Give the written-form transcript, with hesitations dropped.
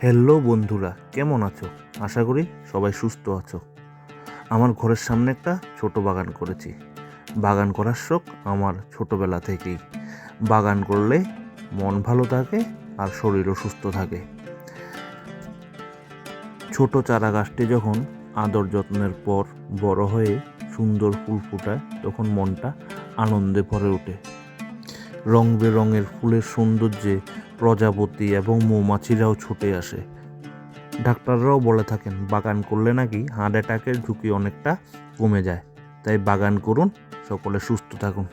Hello বন্ধুরা, কেমন আছো? আশা করি সবাই সুস্থ আছো। আমার ঘরের সামনে একটা ছোট বাগান করেছি। বাগান করার শখ আমার ছোটবেলা থেকেই। বাগান করলে মন ভালো থাকে আর শরীরও সুস্থ থাকে। ছোট চারা গাছটি যখন আদর যত্নের পর বড় হয়ে সুন্দর ফুল ফোটায়, তখন মনটা আনন্দে ভরে ওঠে। রং বেরঙের ফুলের সৌন্দর্যে প্রজাপতি এবং মৌমাছিরাও ছুটে আসে। ডাক্তাররাও বলে থাকেন বাগান করলে নাকি হার্ট অ্যাটাকের ঝুঁকি অনেকটা কমে যায়। তাই বাগান করুন, সকলে সুস্থ থাকুন।